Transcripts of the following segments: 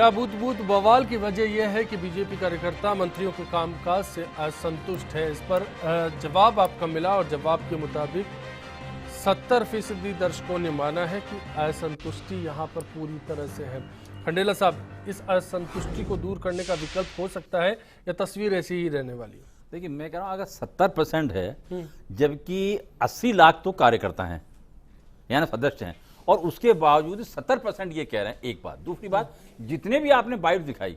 क्या बूथ बवाल की वजह यह है कि बीजेपी कार्यकर्ता मंत्रियों के कामकाज से असंतुष्ट है। इस पर जवाब आपका मिला और जवाब के मुताबिक 70% दर्शकों ने माना है कि असंतुष्टि यहां पर पूरी तरह से है। खंडेला साहब, इस असंतुष्टि को दूर करने का विकल्प हो सकता है या तस्वीर ऐसी ही रहने वाली है? देखिए, मैं कह रहा हूं अगर 70% है जबकि 80 लाख तो कार्यकर्ता हैं यानी सदस्य हैं, और उसके बावजूद 70% ये कह रहे हैं। एक बात। दूसरी बात, जितने भी आपने बाइट दिखाई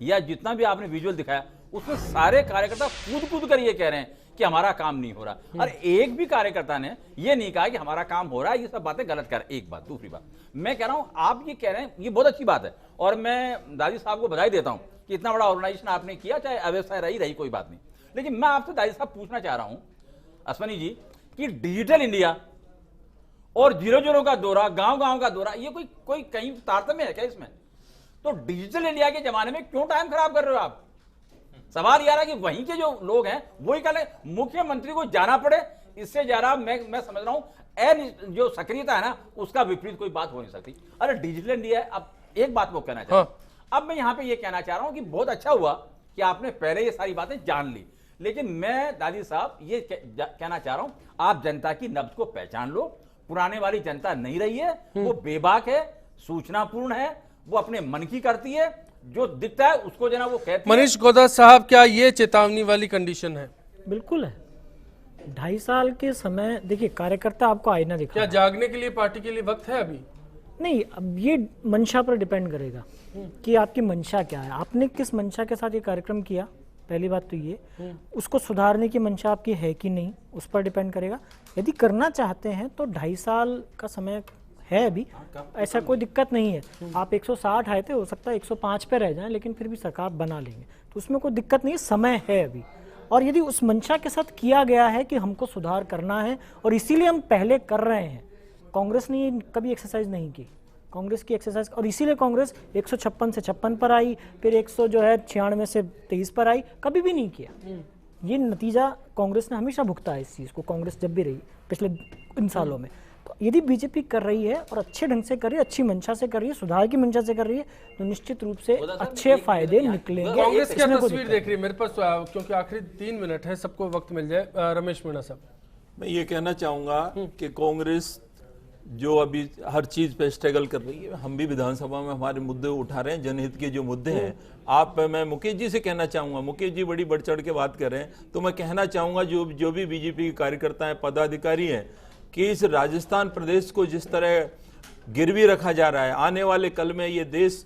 या जितना भी आपने विजुअल दिखाया, उसमें सारे कार्यकर्ता कूद कूद कर ये कह रहे हैं कि हमारा काम नहीं हो रहा। और एक भी कार्यकर्ता ने ये नहीं कहा कि हमारा काम हो रहा है। ये सब बातें गलत कर रहे हैं। एक बात। दूसरी बात, मैं कह रहा हूं आप ये कह रहे हैं, ये बहुत अच्छी बात है और मैं दादी साहब को बधाई देता हूं कि इतना बड़ा ऑर्गेनाइजेशन आपने किया, चाहे अव्यवस्था रही कोई बात नहीं। लेकिन मैं आपसे दादी साहब पूछना चाह रहा हूं, अश्वनी जी, कि डिजिटल इंडिया और 0-0 का दौरा, गांव-गांव का दौरा, ये कोई कहीं तारतम्य है क्या इसमें? तो डिजिटल इंडिया के जमाने में क्यों टाइम खराब कर रहे हो आप? सवाल यह है कि वहीं के जो लोग हैं वही कल मुख्यमंत्री को जाना पड़े, इससे ज्यादा मैं समझ रहा हूं जो सक्रियता है ना, उसका विपरीत कोई बात हो नहीं सकती। अरे डिजिटल इंडिया है। अब एक बात वो कहना चाह रहा हूं, अब मैं यहां पे ये कहना चाह रहा हूं कि बहुत अच्छा हुआ कि आपने पहले ये सारी बातें जान ली, लेकिन मैं दादी साहब ये कहना चाह रहा हूं, आप जनता की नब्ज को पहचान लो। पुराने वाली जनता नहीं रही है, वो बेबाक है, सूचनापूर्ण है, वो अपने मन की करती है, जो दिखता है उसको जना वो कहती है। मनीष गौदा साहब, क्या ये चेतावनी वाली कंडीशन है? बिल्कुल है। 2.5 साल के समय, देखिए, कार्यकर्ता आपको आईना दिखा। क्या जागने के लिए पार्टी के लिए वक्त है अभी? नहीं, अब ये मंशा पर डिपेंड करेगा कि आपकी मंशा क्या है, आपने किस मंशा के साथ ये कार्यक्रम किया। पहली बात तो ये, उसको सुधारने की मंशा आपकी है कि नहीं, उस पर डिपेंड करेगा। यदि करना चाहते हैं तो 2.5 साल का समय है अभी, ऐसा कोई दिक्कत नहीं है। आप 160 आए थे, हो सकता है 105 पे रह जाएं, लेकिन फिर भी सरकार बना लेंगे, तो उसमें कोई दिक्कत नहीं है, समय है अभी। और यदि उस मंशा के साथ किया गया है कि हमको सुधार करना है और इसीलिए हम पहले कर रहे हैं, कांग्रेस ने कभी एक्सरसाइज नहीं की, कांग्रेस की एक्सरसाइज, और इसीलिए कांग्रेस 156 से 56 पर आई, फिर 96 से 23 पर आई, कभी भी नहीं किया। ये नतीजा कांग्रेस ने हमेशा भुगता है इस चीज को, कांग्रेस जब भी रही पिछले इन सालों में। तो यदि बीजेपी कर रही है और अच्छे ढंग से कर रही है, अच्छी मंशा से कर रही है, सुधार की मंशा से कर रही है, तो निश्चित रूप से अच्छे फायदे निकलेंगे। कांग्रेस क्या तस्वीर देख रही है मेरे पास, क्योंकि आखिरी 3 मिनट है, सबको वक्त मिल जाए। रमेश मीणा साहब, मैं ये कहना चाहूंगा कि कांग्रेस जो अभी हर चीज पे स्ट्रगल कर रही है, हम भी विधानसभा में हमारे मुद्दे उठा रहे हैं, जनहित के जो मुद्दे हैं। मैं मुकेश जी से कहना चाहूंगा, मुकेश जी बड़ी बढ़ चढ़ के बात कर रहे हैं, तो मैं कहना चाहूंगा जो भी बीजेपी के कार्यकर्ता हैं, पदाधिकारी हैं, कि इस राजस्थान प्रदेश को जिस तरह गिरवी रखा जा रहा है, आने वाले कल में ये देश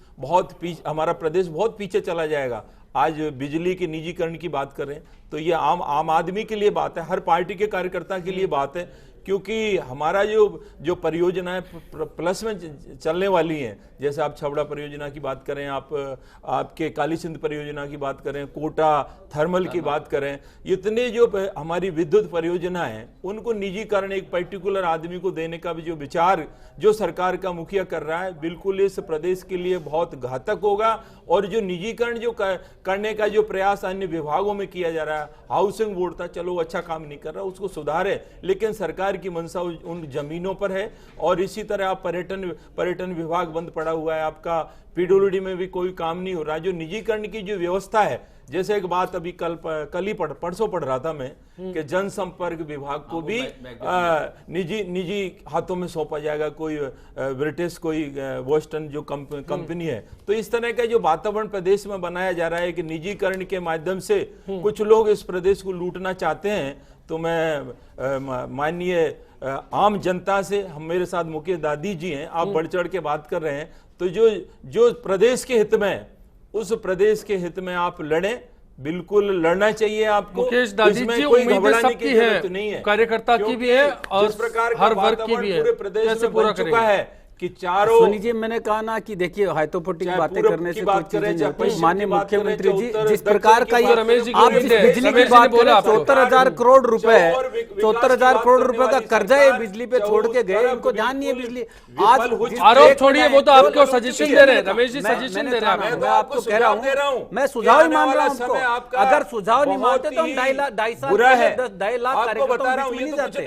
हमारा प्रदेश बहुत पीछे चला जाएगा। आज बिजली के निजीकरण की बात करें तो ये आम आदमी के लिए बात है, हर पार्टी के कार्यकर्ता के लिए बात है, क्योंकि हमारा जो परियोजनाएं प्लस में चलने वाली हैं, जैसे आप छबड़ा परियोजना की बात करें, आपके काली सिंध परियोजना की बात करें, कोटा थर्मल की बात करें, इतने जो हमारी विद्युत परियोजना है, उनको निजीकरण एक पर्टिकुलर आदमी को देने का भी जो विचार जो सरकार का मुखिया कर रहा है, बिल्कुल इस प्रदेश के लिए बहुत घातक होगा। और जो निजीकरण जो करने का जो प्रयास अन्य विभागों में किया जा रहा है, हाउसिंग बोर्ड था, चलो अच्छा काम नहीं कर रहा, उसको सुधारे, लेकिन सरकार की मंशा उन जमीनों पर है। और इसी तरह आप पर्यटन विभाग बंद पड़ा हुआ है, आपका पीडब्ल्यूडी में भी कोई काम नहीं हो रहा। जो निजीकरण की जो व्यवस्था है, जैसे एक बात अभी परसों पढ़ रहा था मैं कि जनसंपर्क विभाग को भी निजी हाथों में सौंपा जाएगा, कोई ब्रिटिश कोई बोस्टन जो कंपनी है। तो इस तरह का जो वातावरण प्रदेश में बनाया जा रहा है कि निजीकरण के माध्यम से कुछ लोग इस प्रदेश को लूटना चाहते हैं, तो मैं माननीय आम जनता से, हम मेरे साथ मुकेश दादी जी हैं, आप बढ़ चढ़ के बात कर रहे हैं, तो जो प्रदेश के हित में, उस प्रदेश के हित में आप लड़ें, बिल्कुल लड़ना चाहिए आपको। मुकेश दादी जी, उम्मीदें सबकी है, कार्यकर्ता की भी है और हर वर्ग की भी है, पूरे प्रदेश में बन चुका है कि चारों। सोनी जी, मैंने कहा ना कि देखिए, हाइपोथेटिक बातें करने से कोई चीज़ नहीं होती। माननीय मुख्यमंत्री जी, जिस प्रकार का ये आप बिजली की बात करें, 74,000 करोड़ रुपए, 74,000 करोड़ रुपए का कर्जा है बिजली पे छोड़ के गए, इनको ध्यान नहीं है बिजली। आज आरोप छोड़िए, वो तो आपको सजेशन दे रहे हैं, रमेश जी सजेशन दे रहे हैं। मैं आपको कह रहा हूँ, मैं सुझाव ही मान रहा हूँ, अगर सुझाव नहीं मानते तो हम 2.5 साल बुरा है, 2.5 लाख कार्यकर्ता नहीं जाते।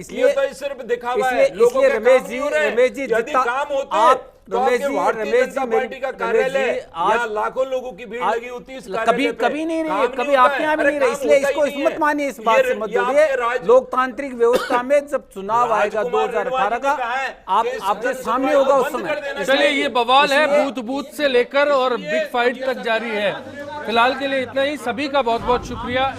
इसलिए रमेश जी, आप तो रमेश आपके जी, भारतीय रमेश जनता जी, पार्टी का रमेश कार्यालय जी, आज- यहाँ लाखों लोगों की भीड़ लगी होती है इस कार्यालय कभी पे। कभी नहीं रही है, काम कभी होता आपके है। यहाँ भी अरे नहीं रही, काम इसलिए होता इसको ही इसमत नहीं है। मानिए, इस बात ये- से मत ये जोड़िए। आपके राज- लोकतांत्रिक व्यवस्था में जब चुनाव आएगा राजकुमार 2018 का, रनवाजी ने कहा है आप कि आपके सदन सामने सभा होगा को उस बंद कर समय। देना चलिए, चाहिए। ये बवाल है इसलिए- बूथ बूथ से लेकर और बिग फाइट तक जारी है। फिलहाल के लिए इतना ही। सभी का बहुत बहुत शुक्रिया।